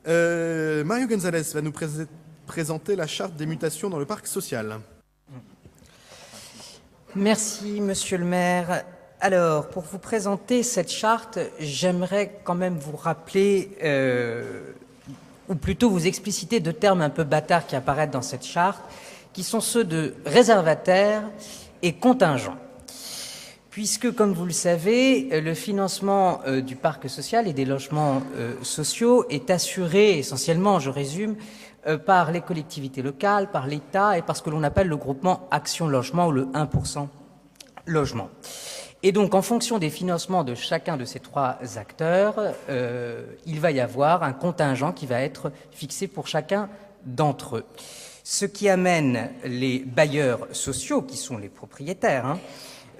Mario Gonzalez va nous présenter la charte des mutations dans le parc social. Merci, monsieur le maire. Alors, pour vous présenter cette charte, j'aimerais quand même vous rappeler, ou plutôt vous expliciter deux termes un peu bâtards qui apparaissent dans cette charte, qui sont ceux de réservataire et contingent. Puisque, comme vous le savez, le financement du parc social et des logements sociaux est assuré essentiellement, je résume, par les collectivités locales, par l'État et par ce que l'on appelle le groupement Action Logement ou le 1% Logement. Et donc, en fonction des financements de chacun de ces trois acteurs, il va y avoir un contingent qui va être fixé pour chacun d'entre eux. Ce qui amène les bailleurs sociaux, qui sont les propriétaires,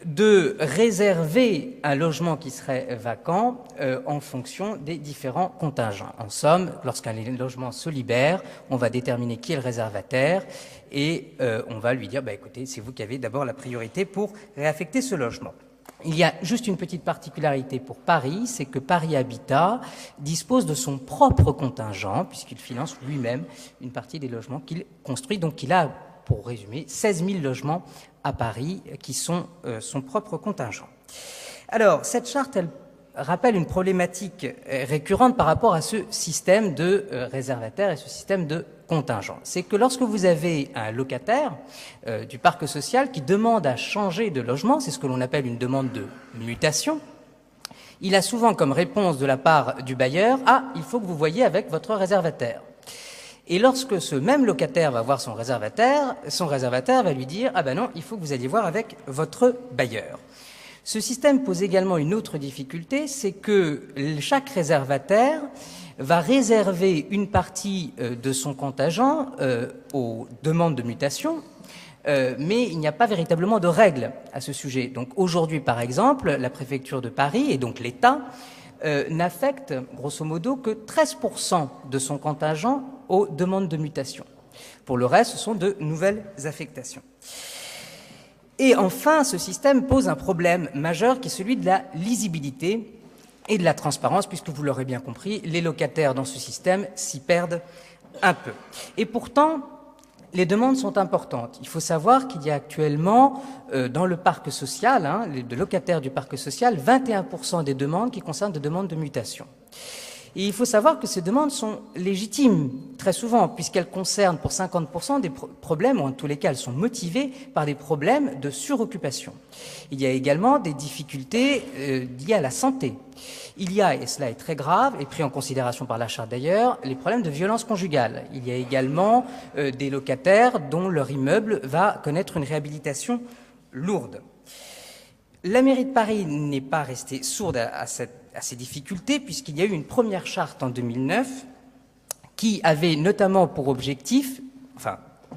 de réserver un logement qui serait vacant en fonction des différents contingents. En somme, lorsqu'un logement se libère, on va déterminer qui est le réservataire et on va lui dire écoutez, c'est vous qui avez d'abord la priorité pour réaffecter ce logement. Il y a juste une petite particularité pour Paris, c'est que Paris Habitat dispose de son propre contingent, puisqu'il finance lui-même une partie des logements qu'il construit. Donc il a, pour résumer, 16 000 logements à Paris qui sont son propre contingent. Alors, cette charte, elle rappelle une problématique récurrente par rapport à ce système de réservataire et ce système de contingent. C'est que lorsque vous avez un locataire du parc social qui demande à changer de logement, c'est ce que l'on appelle une demande de mutation, il a souvent comme réponse de la part du bailleur « Ah, il faut que vous voyiez avec votre réservataire ». Et lorsque ce même locataire va voir son réservataire va lui dire « Ah ben non, il faut que vous alliez voir avec votre bailleur ». Ce système pose également une autre difficulté, c'est que chaque réservataire va réserver une partie de son contingent aux demandes de mutation, mais il n'y a pas véritablement de règles à ce sujet. Donc aujourd'hui, par exemple, la préfecture de Paris et donc l'État n'affecte grosso modo que 13% de son contingent aux demandes de mutation. Pour le reste, ce sont de nouvelles affectations. Et enfin, ce système pose un problème majeur qui est celui de la lisibilité et de la transparence, puisque vous l'aurez bien compris, les locataires dans ce système s'y perdent un peu. Et pourtant, les demandes sont importantes. Il faut savoir qu'il y a actuellement, dans le parc social, les locataires du parc social, 21% des demandes qui concernent des demandes de mutation. Et il faut savoir que ces demandes sont légitimes, très souvent, puisqu'elles concernent pour 50% des problèmes, ou en tous les cas, elles sont motivées par des problèmes de suroccupation. Il y a également des difficultés liées à la santé. Il y a, et cela est très grave, et pris en considération par la Charte d'ailleurs, les problèmes de violence conjugale. Il y a également des locataires dont leur immeuble va connaître une réhabilitation lourde. La mairie de Paris n'est pas restée sourde à ces difficultés, puisqu'il y a eu une première charte en 2009 qui avait notamment pour objectif,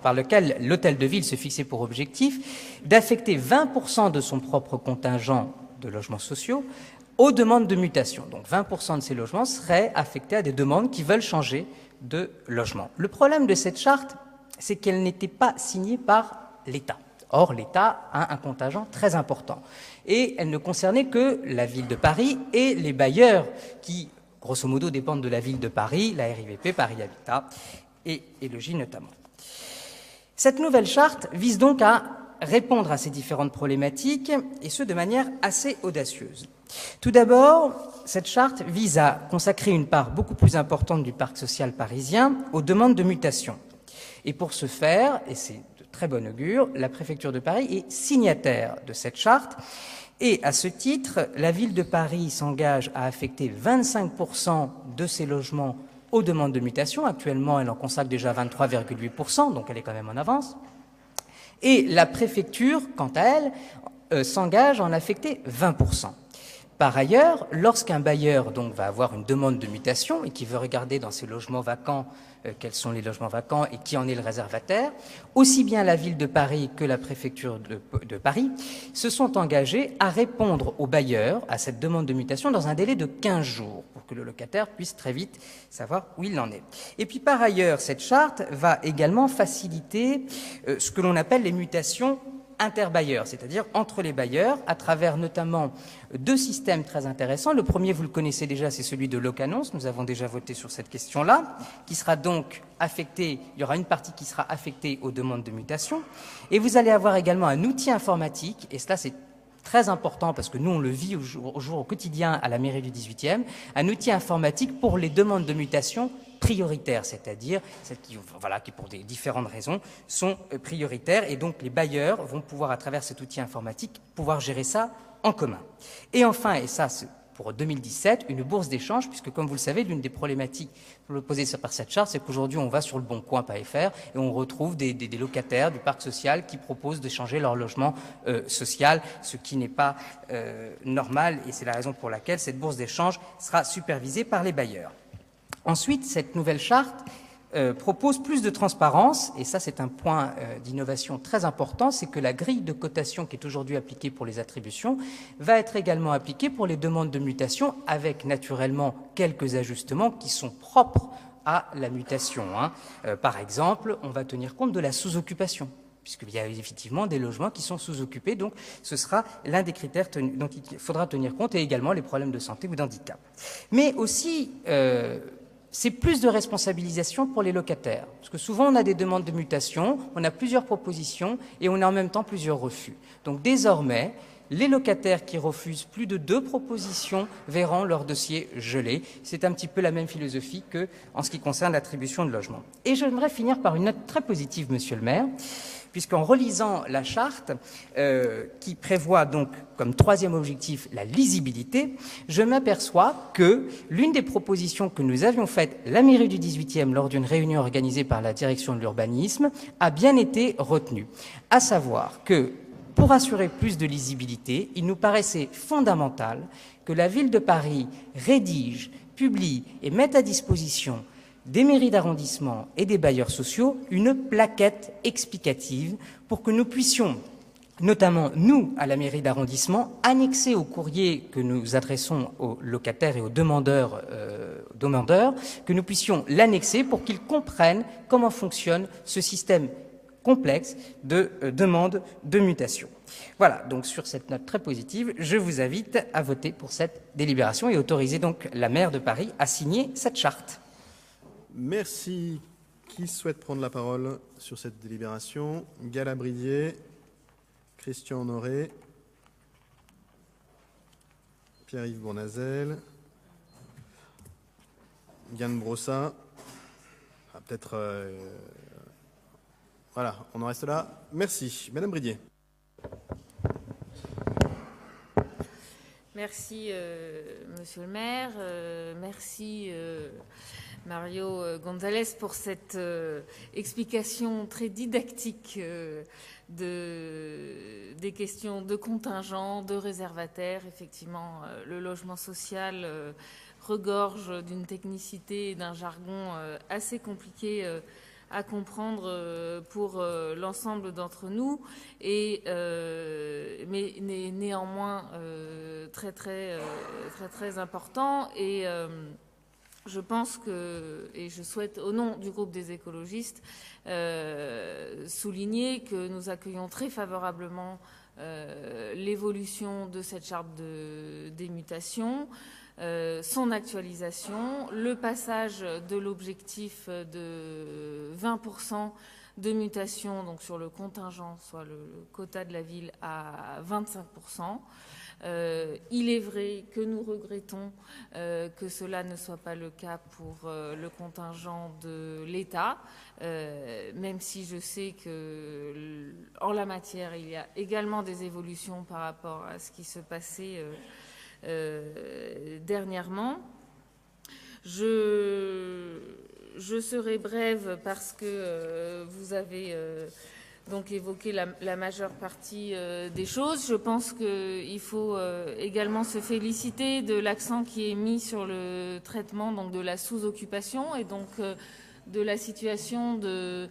par lequel l'hôtel de ville se fixait pour objectif, d'affecter 20% de son propre contingent de logements sociaux aux demandes de mutation. Donc 20% de ces logements seraient affectés à des demandes qui veulent changer de logement. Le problème de cette charte, c'est qu'elle n'était pas signée par l'État. Or, l'État a un contingent très important. Et elle ne concernait que la ville de Paris et les bailleurs qui, grosso modo, dépendent de la ville de Paris, la RIVP, Paris Habitat et Logis notamment. Cette nouvelle charte vise donc à répondre à ces différentes problématiques, et ce de manière assez audacieuse. Tout d'abord, cette charte vise à consacrer une part beaucoup plus importante du parc social parisien aux demandes de mutation. Et pour ce faire, et c'est très bon augure, la préfecture de Paris est signataire de cette charte et à ce titre, la ville de Paris s'engage à affecter 25% de ses logements aux demandes de mutation. Actuellement, elle en consacre déjà 23,8%, donc elle est quand même en avance. Et la préfecture, quant à elle, s'engage à en affecter 20%. Par ailleurs, lorsqu'un bailleur donc va avoir une demande de mutation et qui veut regarder dans ses logements vacants quels sont les logements vacants et qui en est le réservataire, aussi bien la ville de Paris que la préfecture de Paris se sont engagés à répondre au bailleur à cette demande de mutation dans un délai de 15 jours pour que le locataire puisse très vite savoir où il en est. Et puis par ailleurs, cette charte va également faciliter ce que l'on appelle les mutations interbailleurs, c'est-à-dire entre les bailleurs, à travers notamment 2 systèmes très intéressants. Le premier, vous le connaissez déjà, c'est celui de Locannonce. Nous avons déjà voté sur cette question-là, qui sera donc affectée, il y aura une partie qui sera affectée aux demandes de mutation. Et vous allez avoir également un outil informatique, et cela c'est très important parce que nous on le vit au quotidien à la mairie du 18e, un outil informatique pour les demandes de mutation prioritaires, c'est-à-dire celles qui pour des différentes raisons sont prioritaires, et donc les bailleurs vont pouvoir, à travers cet outil informatique, pouvoir gérer ça en commun. Et enfin, et ça c'est pour 2017, une bourse d'échange, puisque comme vous le savez, l'une des problématiques posées par cette charte, c'est qu'aujourd'hui on va sur le boncoin.fr et on retrouve des locataires du parc social qui proposent d'échanger leur logement social, ce qui n'est pas normal, et c'est la raison pour laquelle cette bourse d'échange sera supervisée par les bailleurs. Ensuite, cette nouvelle charte propose plus de transparence, et ça c'est un point d'innovation très important, c'est que la grille de cotation qui est aujourd'hui appliquée pour les attributions va être également appliquée pour les demandes de mutation, avec naturellement quelques ajustements qui sont propres à la mutation. Par exemple, on va tenir compte de la sous-occupation, puisqu'il y a effectivement des logements qui sont sous-occupés, donc ce sera l'un des critères dont il faudra tenir compte, et également les problèmes de santé ou d'handicap. Mais aussi, c'est plus de responsabilisation pour les locataires. Parce que souvent, on a des demandes de mutation, on a plusieurs propositions et on a en même temps plusieurs refus. Donc désormais, les locataires qui refusent plus de 2 propositions verront leur dossier gelé. C'est un petit peu la même philosophie qu'en ce qui concerne l'attribution de logements. Et j'aimerais finir par une note très positive, Monsieur le maire, puisqu'en relisant la charte, qui prévoit donc comme 3e objectif la lisibilité, je m'aperçois que l'une des propositions que nous avions faites, la mairie du 18e, lors d'une réunion organisée par la direction de l'urbanisme, a bien été retenue. À savoir que, pour assurer plus de lisibilité, il nous paraissait fondamental que la ville de Paris rédige, publie et mette à disposition des mairies d'arrondissement et des bailleurs sociaux une plaquette explicative pour que nous puissions, notamment nous, à la mairie d'arrondissement, annexer au courrier que nous adressons aux locataires et aux demandeurs, que nous puissions l'annexer pour qu'ils comprennent comment fonctionne ce système complexe de demande de mutation. Voilà, donc sur cette note très positive, je vous invite à voter pour cette délibération et autoriser donc la maire de Paris à signer cette charte. Merci. Qui souhaite prendre la parole sur cette délibération? Galabridier, Christian Honoré, Pierre-Yves Bournazel, Yann Brossat. Peut-être... Voilà, on en reste là. Merci. Madame Bridier. Merci, Monsieur le maire. Merci, Mario Gonzalez, pour cette explication très didactique des questions de contingent, de réservataires. Effectivement, le logement social regorge d'une technicité et d'un jargon assez compliqué à comprendre pour l'ensemble d'entre nous, mais néanmoins très important. Et je pense que, et je souhaite au nom du groupe des écologistes souligner que nous accueillons très favorablement l'évolution de cette charte des mutations, son actualisation, le passage de l'objectif de 20% de mutation, donc sur le contingent, soit le quota de la ville, à 25%. Il est vrai que nous regrettons que cela ne soit pas le cas pour le contingent de l'État, même si je sais que en la matière, il y a également des évolutions par rapport à ce qui se passait dernièrement. Je serai brève parce que vous avez donc évoqué la majeure partie des choses. Je pense qu'il faut également se féliciter de l'accent qui est mis sur le traitement donc de la sous-occupation et donc de la situation de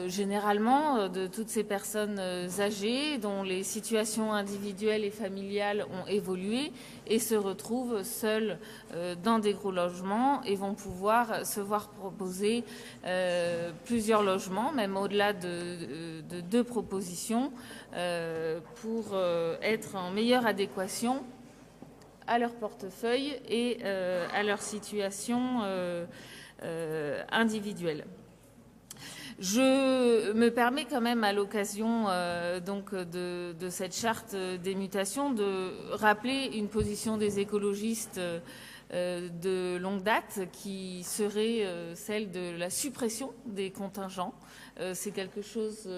généralement de toutes ces personnes âgées dont les situations individuelles et familiales ont évolué et se retrouvent seules dans des gros logements et vont pouvoir se voir proposer plusieurs logements, même au-delà de 2 propositions, pour être en meilleure adéquation à leur portefeuille et à leur situation individuelle. Je me permets quand même à l'occasion donc de cette charte des mutations de rappeler une position des écologistes de longue date qui serait celle de la suppression des contingents. C'est quelque chose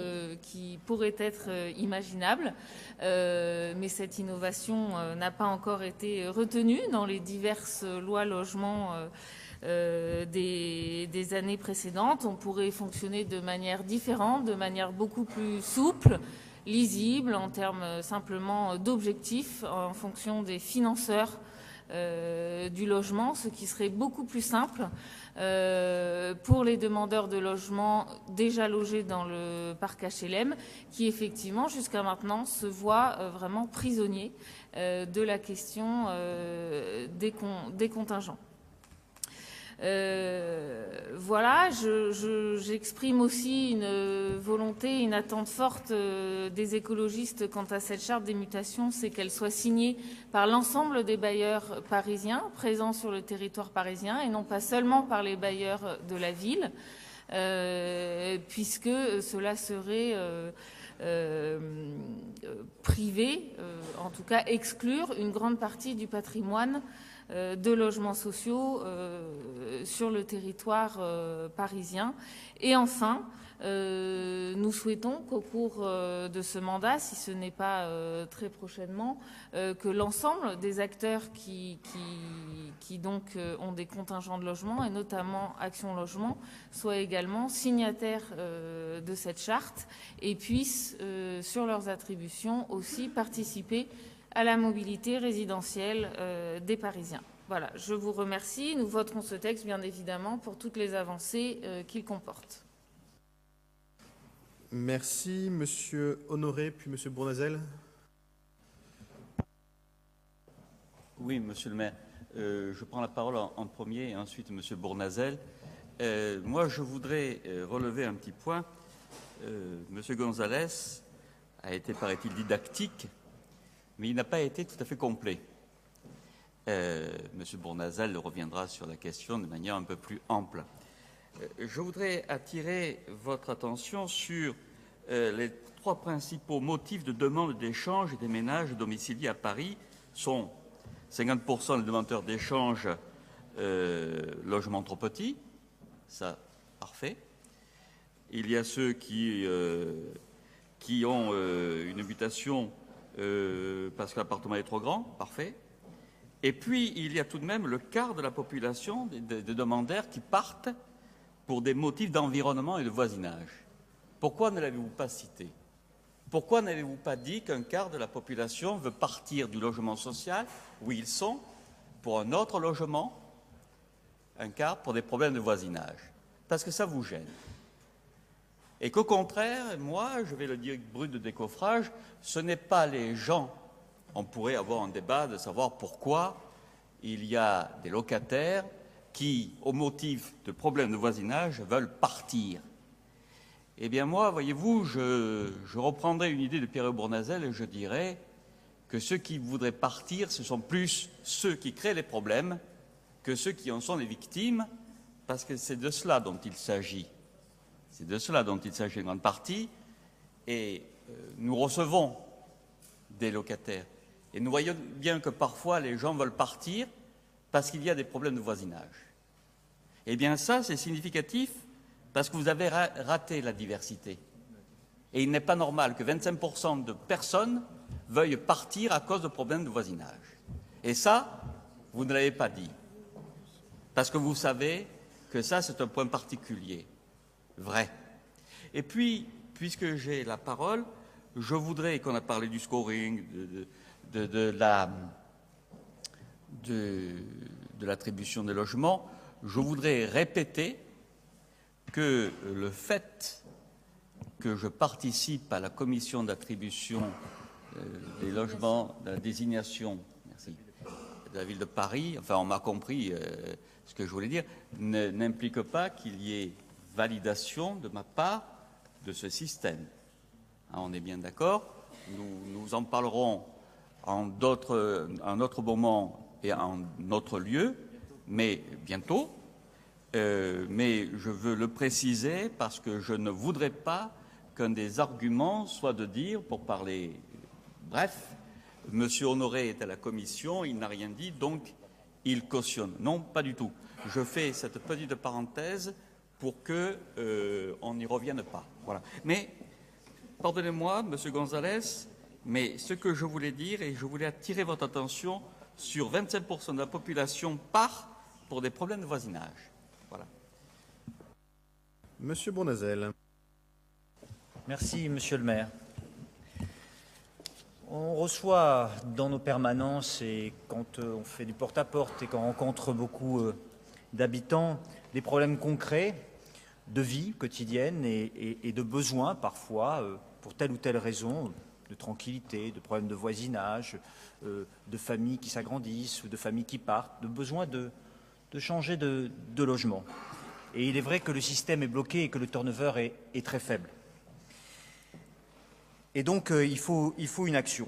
qui pourrait être imaginable, mais cette innovation n'a pas encore été retenue dans les diverses lois logement des années précédentes. On pourrait fonctionner de manière différente, de manière beaucoup plus souple, lisible, en termes simplement d'objectifs, en fonction des financeurs du logement, ce qui serait beaucoup plus simple pour les demandeurs de logement déjà logés dans le parc HLM, qui effectivement jusqu'à maintenant se voient vraiment prisonniers de la question des contingents. Voilà, j'exprime aussi une volonté, une attente forte des écologistes quant à cette charte des mutations, c'est qu'elle soit signée par l'ensemble des bailleurs parisiens présents sur le territoire parisien et non pas seulement par les bailleurs de la ville, puisque cela serait privé, en tout cas exclure une grande partie du patrimoine de logements sociaux sur le territoire parisien. Et enfin, nous souhaitons qu'au cours de ce mandat, si ce n'est pas très prochainement, que l'ensemble des acteurs qui donc ont des contingents de logement, et notamment Action Logement, soient également signataires de cette charte et puissent, sur leurs attributions, aussi participer à la mobilité résidentielle des Parisiens. Voilà, je vous remercie. Nous voterons ce texte, bien évidemment, pour toutes les avancées qu'il comporte. Merci, Monsieur Honoré, puis Monsieur Bournazel. Oui, Monsieur le maire. Je prends la parole en premier et ensuite Monsieur Bournazel. Moi, je voudrais relever un petit point. Monsieur Gonzalez a été, paraît-il, didactique, mais il n'a pas été tout à fait complet. Monsieur Bournazel reviendra sur la question de manière un peu plus ample. Je voudrais attirer votre attention sur les 3 principaux motifs de demande d'échange des ménages domiciliés à Paris sont 50% des demandeurs d'échange logements trop petits, ça, parfait. Il y a ceux qui ont une habitation parce que l'appartement est trop grand, parfait. Et puis, il y a tout de même le quart de la population des demandeurs qui partent pour des motifs d'environnement et de voisinage. Pourquoi ne l'avez-vous pas cité? Pourquoi n'avez-vous pas dit qu'un quart de la population veut partir du logement social, où ils sont, pour un autre logement, un quart pour des problèmes de voisinage? Parce que ça vous gêne. Et qu'au contraire, moi, je vais le dire brut de décoffrage, ce n'est pas les gens. On pourrait avoir un débat de savoir pourquoi il y a des locataires qui, au motif de problèmes de voisinage, veulent partir. Eh bien moi, voyez-vous, je reprendrai une idée de Pierre Bournazel et je dirais que ceux qui voudraient partir, ce sont plus ceux qui créent les problèmes que ceux qui en sont les victimes, parce que c'est de cela dont il s'agit. C'est de cela dont il s'agit en grande partie. Et nous recevons des locataires. Et nous voyons bien que parfois les gens veulent partir parce qu'il y a des problèmes de voisinage. Eh bien ça, c'est significatif parce que vous avez raté la diversité. Et il n'est pas normal que 25% de personnes veuillent partir à cause de problèmes de voisinage. Et ça, vous ne l'avez pas dit. Parce que vous savez que ça, c'est un point particulier. Vrai. Et puis, puisque j'ai la parole, je voudrais qu'on a parlé du scoring, de l'attribution des logements, je voudrais répéter que le fait que je participe à la commission d'attribution des logements, de la désignation, merci, de la ville de Paris, enfin on m'a compris ce que je voulais dire, n'implique pas qu'il y ait validation de ma part de ce système. Hein, on est bien d'accord. Nous en parlerons en un autre moment et en autre lieu, mais bientôt. Mais je veux le préciser parce que je ne voudrais pas qu'un des arguments soit de dire, pour parler bref, M. Honoré est à la commission, il n'a rien dit, donc il cautionne. Non, pas du tout. Je fais cette petite parenthèse pour qu'on n'y revienne pas. Voilà. Mais, pardonnez-moi, M. Gonzalez, mais ce que je voulais dire, et je voulais attirer votre attention sur 25% de la population part pour des problèmes de voisinage. Voilà. Monsieur Bournazel. Merci, Monsieur le maire. On reçoit dans nos permanences et quand on fait du porte-à-porte et qu'on rencontre beaucoup d'habitants, des problèmes concrets de vie quotidienne et de besoins parfois, pour telle ou telle raison, de tranquillité, de problèmes de voisinage, de familles qui s'agrandissent ou de familles qui partent, de besoin de changer de logement. Et il est vrai que le système est bloqué et que le turnover est très faible. Et donc, il faut une action.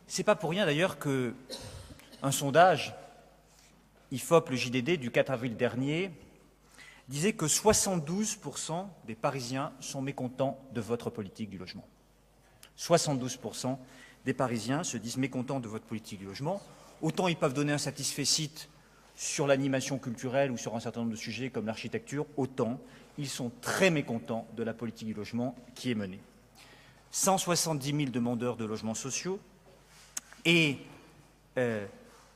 Ce n'est pas pour rien d'ailleurs qu'un sondage, IFOP, le JDD, du 4 avril dernier, disait que 72% des Parisiens sont mécontents de votre politique du logement. 72% des Parisiens se disent mécontents de votre politique du logement. Autant ils peuvent donner un satisfecit sur l'animation culturelle ou sur un certain nombre de sujets comme l'architecture, autant ils sont très mécontents de la politique du logement qui est menée. 170 000 demandeurs de logements sociaux et un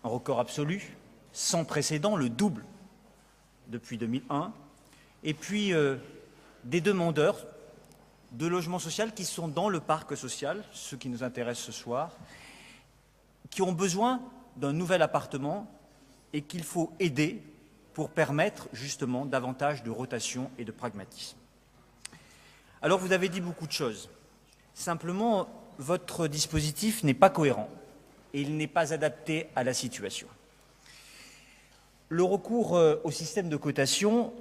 record absolu, sans précédent, le double depuis 2001, et puis des demandeurs de logements sociaux qui sont dans le parc social, ceux qui nous intéressent ce soir, qui ont besoin d'un nouvel appartement et qu'il faut aider pour permettre justement davantage de rotation et de pragmatisme. Alors vous avez dit beaucoup de choses. Simplement, votre dispositif n'est pas cohérent et il n'est pas adapté à la situation. Le recours au système de cotation,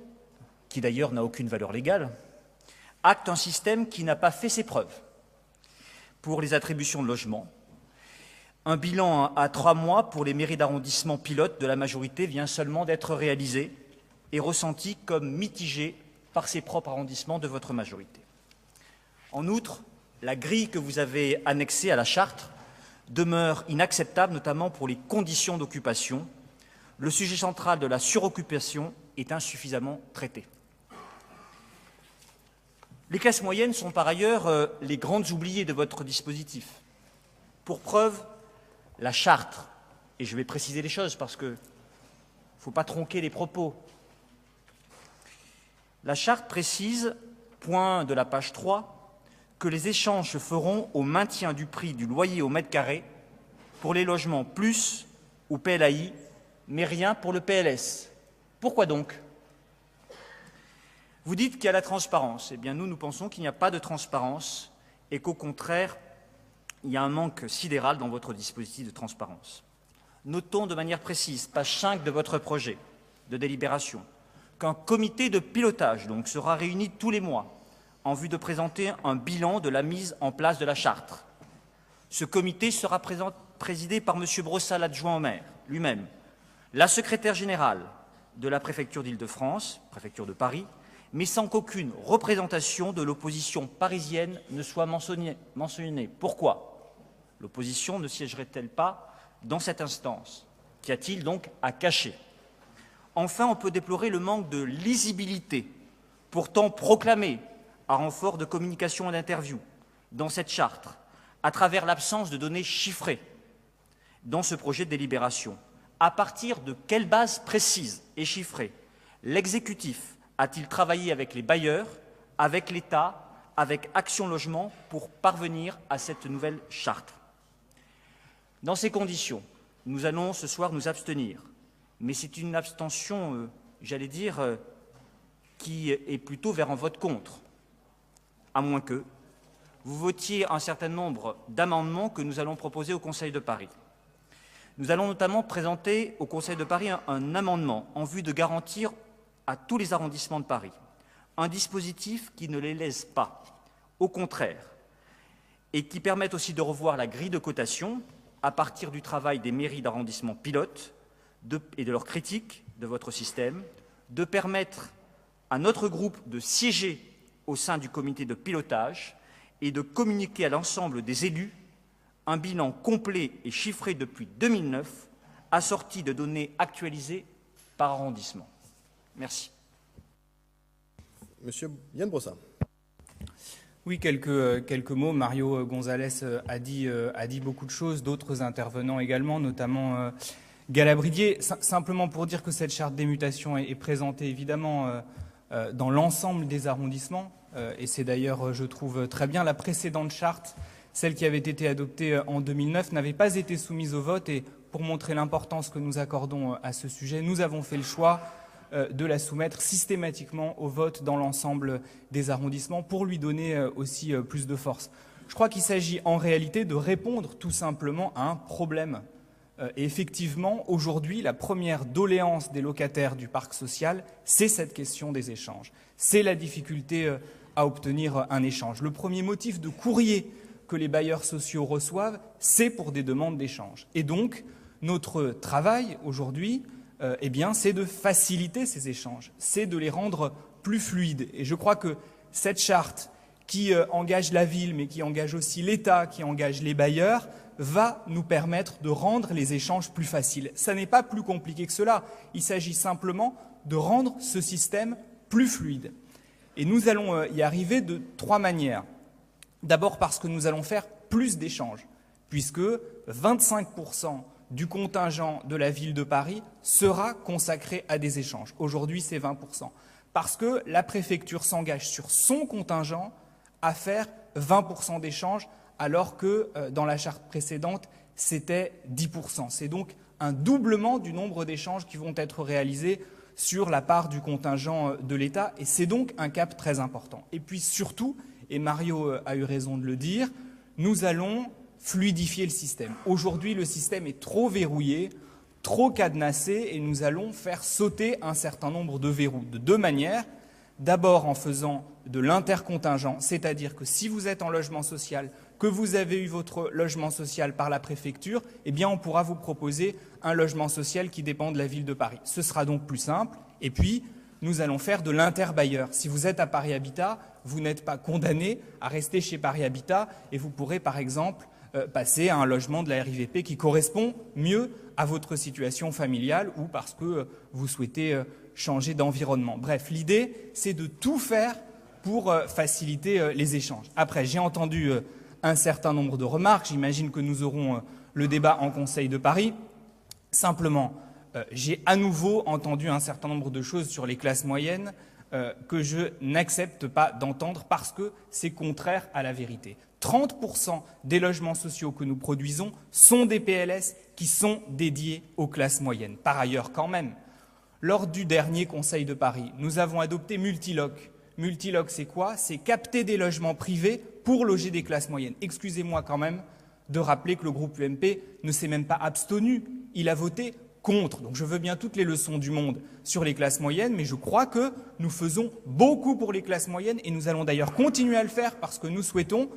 qui d'ailleurs n'a aucune valeur légale, acte un système qui n'a pas fait ses preuves pour les attributions de logements. Un bilan à 3 mois pour les mairies d'arrondissement pilotes de la majorité vient seulement d'être réalisé et ressenti comme mitigé par ces propres arrondissements de votre majorité. En outre, la grille que vous avez annexée à la charte demeure inacceptable, notamment pour les conditions d'occupation. Le sujet central de la suroccupation est insuffisamment traité. Les classes moyennes sont par ailleurs les grandes oubliées de votre dispositif. Pour preuve, la charte, et je vais préciser les choses parce qu'il ne faut pas tronquer les propos. La charte précise, point de la page 3, que les échanges se feront au maintien du prix du loyer au mètre carré pour les logements plus ou PLAI, mais rien pour le PLS. Pourquoi donc? Vous dites qu'il y a la transparence. Eh bien, nous pensons qu'il n'y a pas de transparence et qu'au contraire, il y a un manque sidéral dans votre dispositif de transparence. Notons de manière précise, page 5 de votre projet de délibération, qu'un comité de pilotage donc, sera réuni tous les mois en vue de présenter un bilan de la mise en place de la charte. Ce comité sera présidé par M. Brossal, adjoint au maire, lui-même, la secrétaire générale de la préfecture d'Île-de-France, préfecture de Paris, mais sans qu'aucune représentation de l'opposition parisienne ne soit mentionnée. Pourquoi? L'opposition ne siégerait-elle pas dans cette instance? Qu'y a-t-il donc à cacher? Enfin, on peut déplorer le manque de lisibilité, pourtant proclamé à renfort de communication et d'interview dans cette charte, à travers l'absence de données chiffrées dans ce projet de délibération. À partir de quelle base précise et chiffrée l'exécutif a-t-il travaillé avec les bailleurs, avec l'État, avec Action Logement pour parvenir à cette nouvelle charte? Dans ces conditions, nous allons ce soir nous abstenir, mais c'est une abstention, j'allais dire, qui est plutôt vers un vote contre. à moins que vous votiez un certain nombre d'amendements que nous allons proposer au Conseil de Paris. Nous allons notamment présenter au Conseil de Paris un amendement en vue de garantir à tous les arrondissements de Paris un dispositif qui ne les lèse pas, au contraire, et qui permette aussi de revoir la grille de cotation à partir du travail des mairies d'arrondissement pilotes et de leurs critiques de votre système, de permettre à notre groupe de siéger au sein du comité de pilotage et de communiquer à l'ensemble des élus un bilan complet et chiffré depuis 2009, assorti de données actualisées par arrondissement. Merci. Monsieur Yann Brossard. Oui, quelques mots. Mario Gonzalez a dit beaucoup de choses, d'autres intervenants également, notamment Galabridier. Simplement pour dire que cette charte des mutations est présentée évidemment dans l'ensemble des arrondissements, et c'est d'ailleurs, je trouve, très bien. La précédente charte, celle qui avait été adoptée en 2009, n'avait pas été soumise au vote, et pour montrer l'importance que nous accordons à ce sujet, nous avons fait le choix de la soumettre systématiquement au vote dans l'ensemble des arrondissements pour lui donner aussi plus de force. Je crois qu'il s'agit en réalité de répondre tout simplement à un problème. Et effectivement, aujourd'hui, la première doléance des locataires du parc social, c'est cette question des échanges. C'est la difficulté à obtenir un échange. Le premier motif de courrier que les bailleurs sociaux reçoivent, c'est pour des demandes d'échange. Et donc, notre travail aujourd'hui, c'est de faciliter ces échanges, c'est de les rendre plus fluides. Et je crois que cette charte qui engage la ville, mais qui engage aussi l'État, qui engage les bailleurs, va nous permettre de rendre les échanges plus faciles. Ça n'est pas plus compliqué que cela. Il s'agit simplement de rendre ce système plus fluide. Et nous allons y arriver de 3 manières. D'abord parce que nous allons faire plus d'échanges, puisque 25% du contingent de la ville de Paris sera consacré à des échanges. Aujourd'hui, c'est 20%. Parce que la préfecture s'engage sur son contingent à faire 20% d'échanges, alors que dans la charte précédente, c'était 10%. C'est donc un doublement du nombre d'échanges qui vont être réalisés sur la part du contingent de l'État, et c'est donc un cap très important. Et puis surtout, et Mario a eu raison de le dire, nous allons fluidifier le système. Aujourd'hui, le système est trop verrouillé, trop cadenassé, et nous allons faire sauter un certain nombre de verrous de 2 manières. D'abord en faisant de l'intercontingent, c'est-à-dire que si vous êtes en logement social, que vous avez eu votre logement social par la préfecture, eh bien on pourra vous proposer un logement social qui dépend de la ville de Paris. Ce sera donc plus simple. Et puis, nous allons faire de l'interbailleur. Si vous êtes à Paris Habitat, vous n'êtes pas condamné à rester chez Paris Habitat, et vous pourrez par exemple passer à un logement de la RIVP qui correspond mieux à votre situation familiale ou parce que vous souhaitez changer d'environnement. Bref, l'idée, c'est de tout faire pour faciliter les échanges. Après, j'ai entendu un certain nombre de remarques. J'imagine que nous aurons le débat en Conseil de Paris. Simplement, j'ai à nouveau entendu un certain nombre de choses sur les classes moyennes que je n'accepte pas d'entendre parce que c'est contraire à la vérité. 30% des logements sociaux que nous produisons sont des PLS qui sont dédiés aux classes moyennes. Par ailleurs, quand même, lors du dernier Conseil de Paris, nous avons adopté Multiloc. Multiloc, c'est quoi? C'est capter des logements privés pour loger des classes moyennes. Excusez-moi quand même de rappeler que le groupe UMP ne s'est même pas abstenu. Il a voté contre. Donc je veux bien toutes les leçons du monde sur les classes moyennes, mais je crois que nous faisons beaucoup pour les classes moyennes et nous allons d'ailleurs continuer à le faire parce que nous souhaitons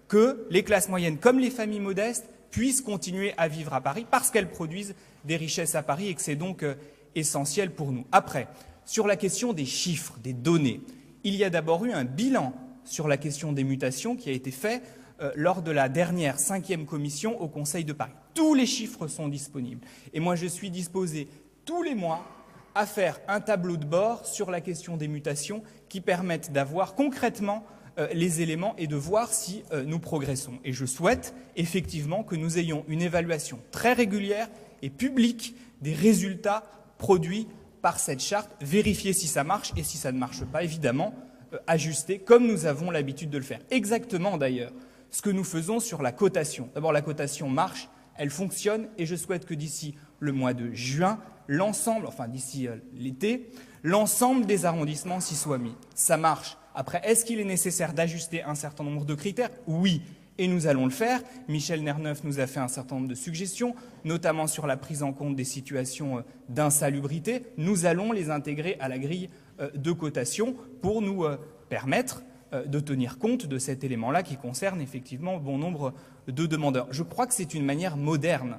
que les classes moyennes comme les familles modestes puissent continuer à vivre à Paris parce qu'elles produisent des richesses à Paris et que c'est donc essentiel pour nous. Après, sur la question des chiffres, des données, il y a d'abord eu un bilan sur la question des mutations qui a été fait lors de la dernière 5e commission au Conseil de Paris. Tous les chiffres sont disponibles. Et moi, je suis disposé tous les mois à faire un tableau de bord sur la question des mutations qui permettent d'avoir concrètement les éléments et de voir si nous progressons. Et je souhaite effectivement que nous ayons une évaluation très régulière et publique des résultats produits par cette charte, vérifier si ça marche et si ça ne marche pas, évidemment, ajuster comme nous avons l'habitude de le faire. Exactement d'ailleurs ce que nous faisons sur la cotation. D'abord, la cotation marche, elle fonctionne et je souhaite que d'ici le mois de juin, l'ensemble, enfin d'ici l'été, l'ensemble des arrondissements s'y soient mis. Ça marche Après, est-ce qu'il est nécessaire d'ajuster un certain nombre de critères? Oui. Et nous allons le faire. Michel Nerneuf nous a fait un certain nombre de suggestions, notamment sur la prise en compte des situations d'insalubrité. Nous allons les intégrer à la grille de cotation pour nous permettre de tenir compte de cet élément-là qui concerne effectivement bon nombre de demandeurs. Je crois que c'est une manière moderne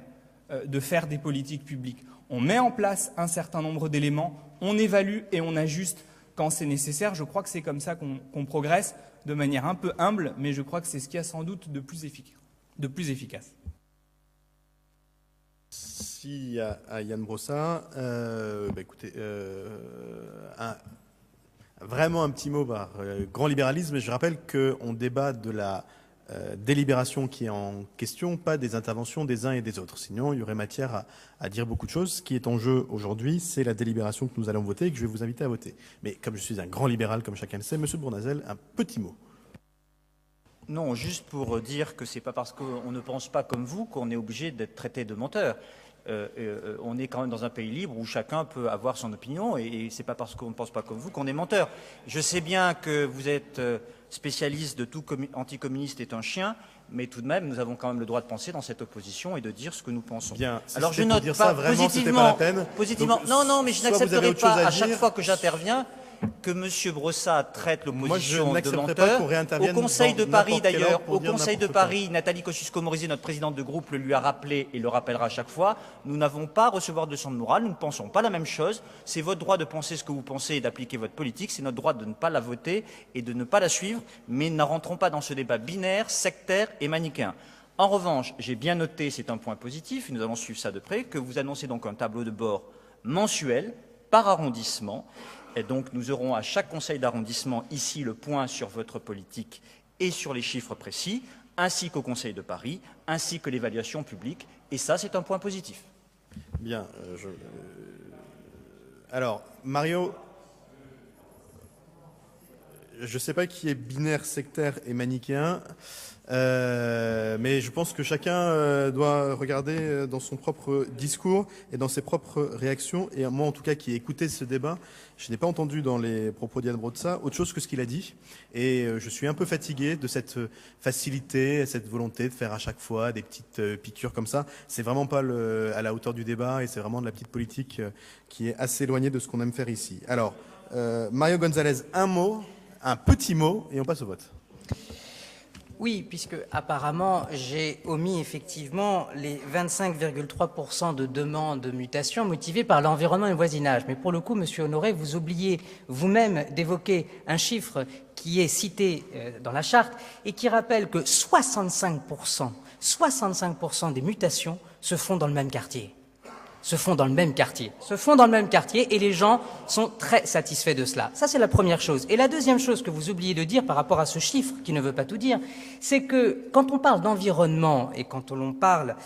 de faire des politiques publiques. On met en place un certain nombre d'éléments, on évalue et on ajuste quand c'est nécessaire. Je crois que c'est comme ça qu'on progresse de manière un peu humble, mais je crois que c'est ce qu'il y a sans doute de plus efficace. Merci à Yann Brossat. Écoutez, vraiment un petit mot par grand libéralisme. Je rappelle qu'on débat de la délibération qui est en question, pas des interventions des uns et des autres. Sinon, il y aurait matière à dire beaucoup de choses. Ce qui est en jeu aujourd'hui, c'est la délibération que nous allons voter et que je vais vous inviter à voter. Mais comme je suis un grand libéral, comme chacun le sait, Monsieur Bournazel, un petit mot. Non, juste pour dire que c'est pas parce qu'on ne pense pas comme vous qu'on est obligé d'être traité de menteur. On est quand même dans un pays libre où chacun peut avoir son opinion et c'est pas parce qu'on ne pense pas comme vous qu'on est menteur. Je sais bien que vous êtes spécialiste de tout anticommuniste est un chien, mais tout de même, nous avons quand même le droit de penser dans cette opposition et de dire ce que nous pensons. Bien. Si alors je note dire pas ça, vraiment, positivement, pas la peine. positivement. Donc, non, mais je soit vous avez n'accepterai autre chose pas à chaque dire. fois que j'interviens que M. Brossat traite l'opposition de menteur. Au Conseil de Paris, d'ailleurs, au Conseil de quoi. Paris, Nathalie Kosciusko-Morizet, notre présidente de groupe, le lui a rappelé et le rappellera à chaque fois. Nous n'avons pas à recevoir de leçons de morale, nous ne pensons pas la même chose. C'est votre droit de penser ce que vous pensez et d'appliquer votre politique. C'est notre droit de ne pas la voter et de ne pas la suivre. Mais ne rentrons pas dans ce débat binaire, sectaire et manichéen. En revanche, j'ai bien noté, c'est un point positif, et nous allons suivre ça de près, que vous annoncez donc un tableau de bord mensuel par arrondissement. Et donc nous aurons à chaque conseil d'arrondissement ici le point sur votre politique et sur les chiffres précis, ainsi qu'au Conseil de Paris, ainsi que l'évaluation publique. Et ça, c'est un point positif. Bien. Alors, Mario, je ne sais pas qui est binaire, sectaire et manichéen, mais je pense que chacun doit regarder dans son propre discours et dans ses propres réactions. Et moi, en tout cas, qui ai écouté ce débat, je n'ai pas entendu dans les propos d'Yann Brossat autre chose que ce qu'il a dit. Et je suis un peu fatigué de cette facilité, cette volonté de faire à chaque fois des petites piqûres comme ça. C'est vraiment pas à la hauteur du débat et c'est vraiment de la petite politique qui est assez éloignée de ce qu'on aime faire ici. Alors, Mario Gonzalez, un petit mot, et on passe au vote. Oui, puisque apparemment j'ai omis effectivement les 25,3% de demandes de mutation motivées par l'environnement et le voisinage. Mais pour le coup, Monsieur Honoré, vous oubliez vous-même d'évoquer un chiffre qui est cité dans la charte et qui rappelle que 65% des mutations se font dans le même quartier. Se font dans le même quartier et les gens sont très satisfaits de cela. Ça, c'est la première chose. Et la deuxième chose que vous oubliez de dire par rapport à ce chiffre qui ne veut pas tout dire, c'est que quand on parle d'environnement et quand on parle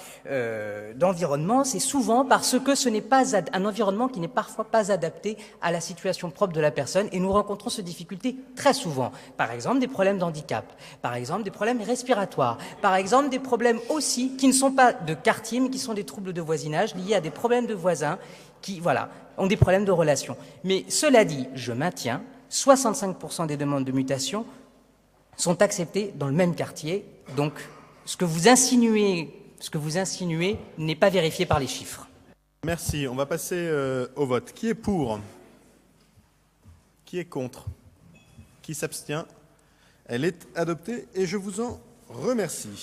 d'environnement, c'est souvent parce que ce n'est pas un environnement qui n'est parfois pas adapté à la situation propre de la personne et nous rencontrons ces difficultés très souvent. Par exemple, des problèmes d'handicap, par exemple, des problèmes respiratoires, par exemple, des problèmes aussi qui ne sont pas de quartier mais qui sont des troubles de voisinage liés à des problèmes de voisins qui, voilà, ont des problèmes de relations. Mais cela dit, je maintiens, 65% des demandes de mutation sont acceptées dans le même quartier. Donc, ce que vous insinuez n'est pas vérifié par les chiffres. Merci. On va passer au vote. Qui est pour? Qui est contre? Qui s'abstient? Elle est adoptée et je vous en remercie.